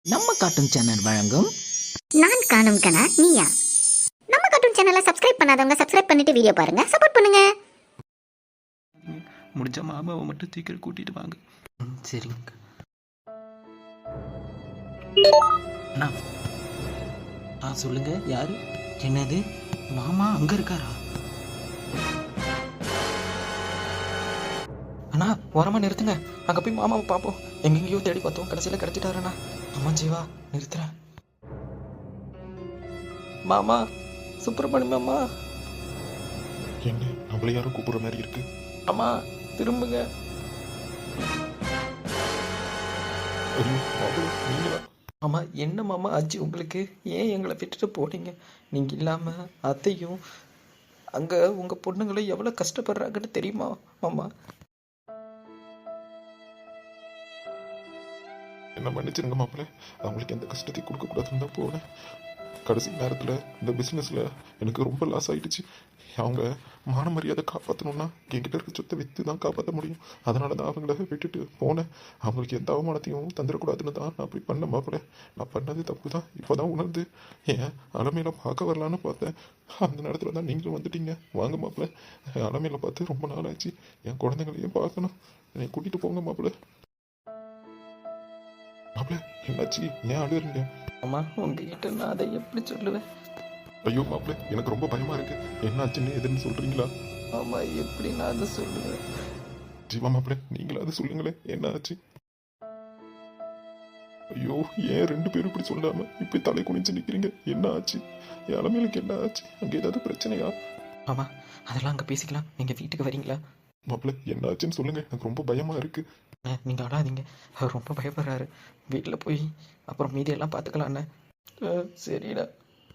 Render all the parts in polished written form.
நம்ம cartoon channel வழங்கும் நான் காணும் கனா நீயா. நம்ம கார்ட்டூன் சேனலை சப்ஸ்கிரைப் பண்ணாதவங்க சப்ஸ்கிரைப் பண்ணிட்டு வீடியோ பாருங்க, சப்போர்ட் பண்ணுங்க. முடிஞ்ச மாமாவை மட்டும் சீக்கிரம் கூட்டிட்டு வாங்க. சரிங்க அண்ணா. சொல்லுங்க, யாரு? என்னது, மாமா அங்க இருக்காரா? அண்ணா ஓரமா நிறுத்துங்க, அங்க போய் மாமாவை பார்ப்போம். எங்கெங்கேயோ தேடி பார்த்தோம், கடைசியில கிடைச்சிட்டாருண்ணா. அம்மா ஜீவா, நிறுத்துறேன். மாமா, சுப்பிரமணியம் மாமா. என்ன நம்மள யாரும் கூப்பிடுற மாதிரி இருக்கு? அம்மா திரும்புங்க. ஐயோ மாப்பிள்ளை, நீங்களா? மாமா என்ன மாமா ஆச்சு உங்களுக்கு? ஏன் எங்களை விட்டுட்டு போனீங்க? நீங்கள் இல்லாமல் அத்தையும் அங்கே உங்கள் பொண்ணுங்களை எவ்வளோ கஷ்டப்படுறாங்கன்னு தெரியுமா மாமா? என்ன மன்னிச்சிருங்க மாப்பிள்ளை, அவங்களுக்கு எந்த கஷ்டத்தையும் கொடுக்கக்கூடாதுன்னு தான் போனேன். கடைசி நேரத்தில் இந்த பிஸ்னஸில் எனக்கு ரொம்ப லாஸ் ஆகிடுச்சு. அவங்க மான மரியாதை காப்பாற்றணுன்னா என்கிட்ட இருக்க சொத்தை விற்று தான் காப்பாற்ற முடியும். அதனால தான் அவங்கள விட்டுட்டு போனேன். அவங்களுக்கு எந்த அவமானத்தையும் தந்துடக்கூடாதுன்னு தான் நான் அப்படி பண்ண மாப்பிள்ளை. நான் பண்ணது தப்பு தான் இப்போ தான் உணர்ந்து ஏன் அலமையில பார்க்க வரலான்னு பார்த்தேன். அந்த நேரத்தில் தான் நீங்களும் வந்துட்டீங்க. வாங்க மாப்பிள்ளை, அலமையில பார்த்து ரொம்ப நாள் ஆச்சு. என் குழந்தைங்களையும் பார்க்கணும். என்னை கூட்டிகிட்டு போங்க மாப்பிள்ளை. மாப்பிள்ளை என்னாச்சு, ஏன் அழுகுறீங்க? அம்மா உங்ககிட்ட நான் அதை எப்படி சொல்லுவேன்? ஐயோ மாப்பிள்ளை, எனக்கு ரொம்ப பயமா இருக்கு. என்னாச்சுன்னு எதுன்னு சொல்றீங்களா? ஆமா, எப்படி நான் அதை சொல்லுவேன்? ஜீவா மாப்பிள்ளை, நீங்களா அதை சொல்லுங்களேன், என்ன ஆச்சு? ஐயோ, ஏன் ரெண்டு பேரும் இப்படி சொல்லாம இப்படி தலை குனிஞ்சு நிக்கிறீங்க? என்ன ஆச்சு? என் அலமையிலுக்கு என்ன ஆச்சு? அங்க ஏதாவது பிரச்சனையா? ஆமா, அதெல்லாம் அங்கே பேசிக்கலாம். நீங்கள் வீட்டுக்கு வரீங்களா? மாப்பிள்ளை என்ன ஆச்சுன்னு சொல்லுங்க, எனக்கு ரொம்ப பயமா இருக்கு. நீங்கள் அழாதீங்க, அவர் ரொம்ப பயப்படுறாரு. வீட்டில் போய் அப்புறம் மீதியெல்லாம் பார்த்துக்கலாண்ணே. சரிடா.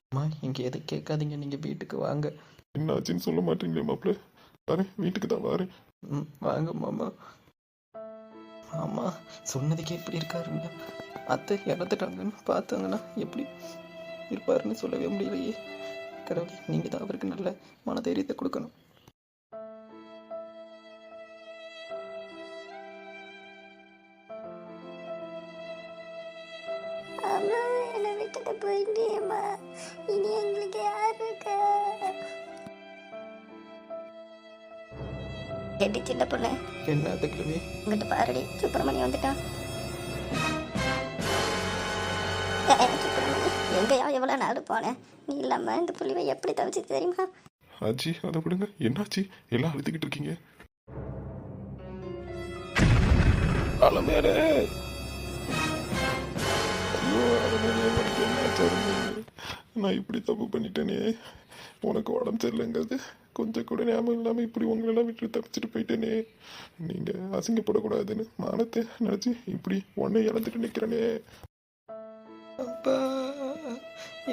அம்மா இங்கே எதுவும் கேட்காதீங்க, நீங்கள் வீட்டுக்கு வாங்க. என்ன ஆச்சுன்னு சொல்ல மாட்டீங்களே மாப்பிள்ளை? வரேன், வீட்டுக்கு தான் வரேன். வாங்க மாமா. மாமா சொன்னதுக்கே எப்படி இருக்காருங்க? அத்தை இறந்துட்டாங்கன்னு பார்த்தாங்கன்னா எப்படி இருப்பாருன்னு சொல்லவே முடியலையே. கடவுளே, நீங்கள் தான் அவருக்கு நல்ல மனதைரியத்தை கொடுக்கணும். அம்மா என்னை விட்டுட்டு போயிட்டேம்மா, இனி எங்களுக்கு யார் இருக்கா? எடி சின்ன பொண்ணு, என்ன அதுக்குள்ளவே இங்கிட்ட பாருடி, சுப்பிரமணியம் வந்துட்டான். சுப்பிரமணி எங்கேயா எவ்வளோ நாடு போனேன், நீ இல்லாமல் இந்த புள்ளிவை எப்படி தவிச்சு தெரியுமா? ஆச்சி அதை விடுங்க, என்னாச்சு? எல்லாம் அழுதுகிட்டு இருக்கீங்க. அலமேலே, ஐயோ அலமேலே, உனக்கு என்னாச்சு அலமேலே? நான் இப்படி தப்பு பண்ணிட்டேனே. உனக்கு உடம்பு சரியில்லைங்கிறது கொஞ்சம் கூட ஞாபகம் இல்லாமல் இப்படி உங்களெல்லாம் விட்டு தப்பிச்சுட்டு போயிட்டேனே. நீங்கள் அசிங்கப்படக்கூடாதுன்னு மானத்தை நினச்சி இப்படி உன்னை இழந்துட்டு நிற்கிறேனே. அப்பா,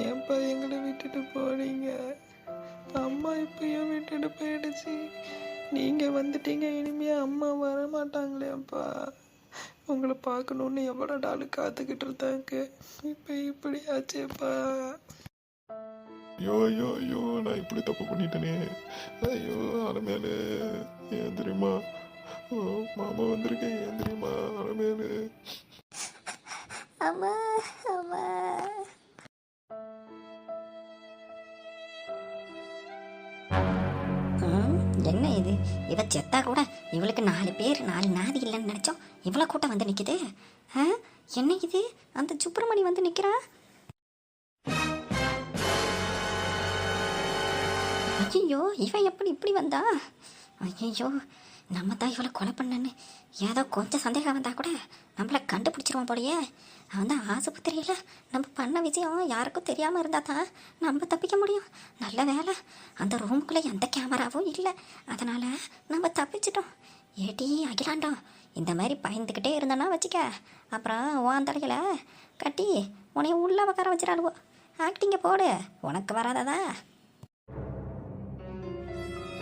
ஏன்ப்பா எங்களை விட்டுட்டு போனீங்க? அம்மா இப்பயும் விட்டுட்டு போயிடுச்சு. நீங்கள் வந்துட்டீங்க, இனிமே அம்மா வர மாட்டாங்களே அப்பா. உங்களை பார்க்கணுன்னு எவ்வளோ நாள் காத்துக்கிட்டு இருந்தாங்க, இப்போ இப்படி ஆச்சேப்பா. ஐயோ ஐயோ ஐயோ, நான் இப்படி தப்பு பண்ணிட்டேனே. ஐயோ அலமேலே, ஏன் தெரியுமா? ஓ மாமா வந்திருக்கேன், ஏன் தெரியுமா அலமேலே? அம்மா அம்மா, என்ன இது? இவ செத்தா கூட இவளுக்கு 4 பேர் 4 நாதி இல்லைன்னு நினைச்சோம். இவ்வளோ கூட்டம் வந்து நிற்குது. என்ன இது? அந்த சுப்பிரமணி வந்து நிற்கிறா. ஐயோ, இவன் எப்படி இப்படி வந்தா? ஐயோ, நம்ம தான் இவளை கொலை பண்ணன்னு ஏதோ கொஞ்சம் சந்தேகம் வந்தா கூட நம்மளை கண்டுபிடிச்சிருவான் போலையே. அவன் தான் ஆஸ்பத்திரியில் நம்ம பண்ண விஷயம் யாருக்கும் தெரியாமல் இருந்தால் தான் நம்ம தப்பிக்க முடியும். நல்ல வேலை, அந்த ரூமுக்குள்ளே எந்த கேமராவும் இல்லை, அதனால் நம்ம தப்பிச்சிட்டோம். ஏடி அகிலாண்டோம், இந்த மாதிரி பயந்துக்கிட்டே இருந்தோன்னா வச்சுக்க, அப்புறம் உன் தலையில் கட்டி உன்னைய உள்ளே உட்கார வச்சிடாளுவோ. ஆக்டிங்க போடு, உனக்கு வராததா?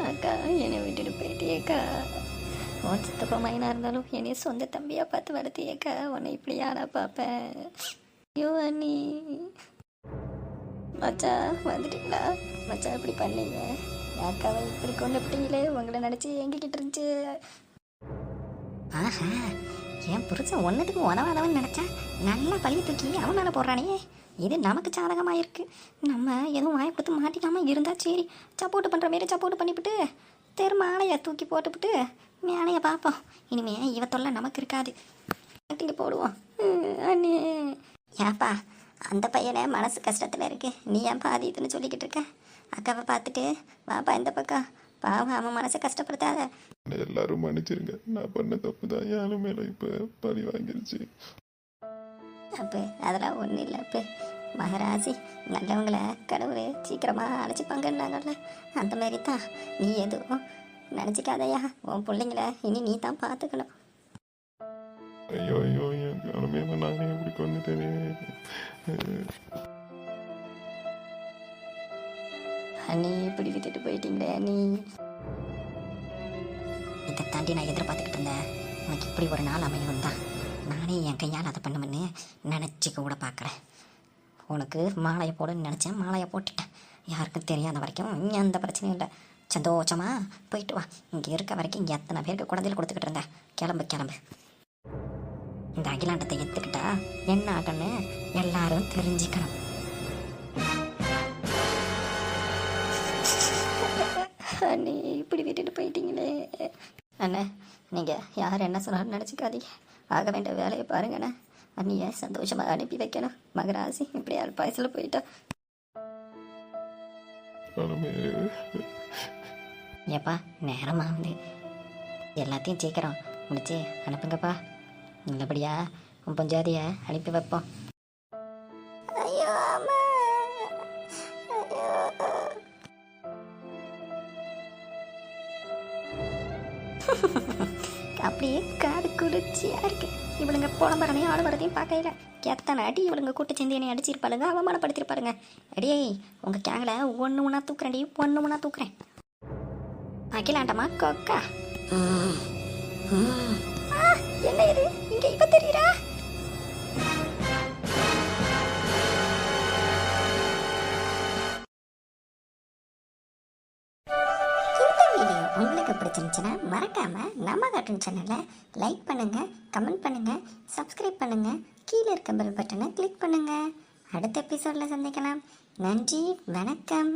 அக்கா என்னை விட்டுட்டு போயிட்டியேக்கா. உன் சித்தப்பா மைனாக இருந்தாலும் என்னைய சொந்த தம்பியாக பார்த்து வளர்த்தியேக்கா. உன்னை இப்படி யாரா பார்ப்பேன்? ஐயோ அண்ணி. மச்சா வந்துட்டீங்களா? மச்சா இப்படி பண்ணீங்க, அக்காவை இப்படி கொண்டு விட்டீங்களே. உங்களை நினச்சி எங்ககிட்ட இருந்துச்சு. ஆஹா, என் புருஷன் ஒன்றுத்துக்கு உதவாதவன் நினச்சா நல்லா பழிய தூக்கி அவன் மேலே போடுறானே. இது நமக்கு சாதகமாக இருக்குது. நம்ம எதுவும் வாய் கொடுத்து மாட்டிக்காமல் இருந்தால் சரி, சப்போர்ட் பண்ணுற மாரி சப்போர்ட் பண்ணிவிட்டு மாலையை தூக்கி போட்டுவிட்டு மேலையை பார்ப்போம். இனிமே இவ தொல்லை நமக்கு இருக்காது. கட்டிங்க போடுவோம். அண்ணே ஏப்பா அந்த பையனை மனசு கஷ்டத்தில் இருக்கு, நீ ஏன் பாதி இதுன்னு சொல்லிக்கிட்டு இருக்க? அக்காவை பார்த்துட்டு வாப்பா இந்த பக்கம், பாவம் அவன் மனசை கஷ்டப்படுத்தாத. எல்லாரும் மன்னிச்சிருங்க, நான் பண்ண தப்பு தான் யாரும் மேலே இப்போ பழி வாங்கிருச்சு. அப்போ அதெல்லாம் ஒன்றும் இல்லை. அப்போ மகராசி நல்லவங்களை கடவுள் சீக்கிரமாக அழைச்சிப்பாங்கன்னாங்கல்ல, அந்த மாதிரி தான். நீ எதுவும் நினச்சிக்காதையா, உன் பிள்ளைங்கள இனி நீ தான் பார்த்துக்கணும். ஐயோ ஐயோ என் காலமே நானே இப்படி கொண்டுட்டேனே. அண்ணி இப்படி விட்டுட்டு போயிட்டீங்களே அண்ணி. இதை தாண்டி நான் எதிர்பார்த்துக்கிட்டு இருந்தேன். உனக்கு இப்படி ஒரு நாள் அமையும் தான் நானே என் கையால் அதை பண்ணுமென்னு நினச்சிக்க கூட பார்க்குறேன். உனக்கு மாலையை போடுன்னு நினச்சேன், மாலையை போட்டுட்டேன். யாருக்கும் தெரியாத வரைக்கும் இங்கே எந்த பிரச்சனையும் இல்லை. சந்தோஷமாக போயிட்டு வா. இங்கே இருக்க வரைக்கும் இங்கே எத்தனை பேருக்கு குழந்தைகள் கொடுத்துக்கிட்டு இருந்தேன். கிளம்பு கிளம்பு. இந்த அகிலாண்டத்தை எடுத்துக்கிட்டா என்ன ஆகன்னு எல்லாரும் தெரிஞ்சுக்கணும். அண்ணே இப்படி விட்டுட்டு போயிட்டீங்களே. அண்ணே நீங்கள் யார் என்ன சொன்னாலும் நினச்சிக்காதீங்க. ஆக வேண்டிய வேலையை பாருங்கண்ணே. அண்ணியை சந்தோஷமாக அனுப்பி வைக்கணும். மகராசி இப்படி அல்பாயசில் போயிட்டா. ஏப்பா நேரமாக வந்து எல்லாத்தையும் சீக்கிரம் முடிச்சு அனுப்புங்கப்பா. நல்லபடியா உன் பஞ்சாதியை அனுப்பி வைப்போம். ஐயோ அப்படியே காது குளிர்ச்சியா இருக்கு. இவளுங்க புலம்புறதையும் ஆளுவரதையும் பார்க்கல. எத்தனை அடி இவளுங்க கூட்டு சேர்ந்து என்னை அடிச்சிருப்பாளுங்க, அவமானப்படுத்திருப்பாருங்க. அடியே உங்க கேங்கில் ஒன்று ஒன்றா தூக்குறேன்டி, ஒன்று ஒன்றா தூக்குறேன். அகிலாண்டமா கொக்கா. என்ன இது இங்க இப்ப தெரியுறா? இந்த வீடியோ உங்களுக்கு பிடிச்சிருந்துச்சுன்னா மறக்காம நம்ம கார்ட்டூன் சேனலை லைக் பண்ணுங்க, கமெண்ட் பண்ணுங்க, சப்ஸ்கிரைப் பண்ணுங்க, கீழே இருக்க பெல் பட்டனை கிளிக் பண்ணுங்க. அடுத்த எபிசோட்ல சந்திக்கலாம். நன்றி, வணக்கம்.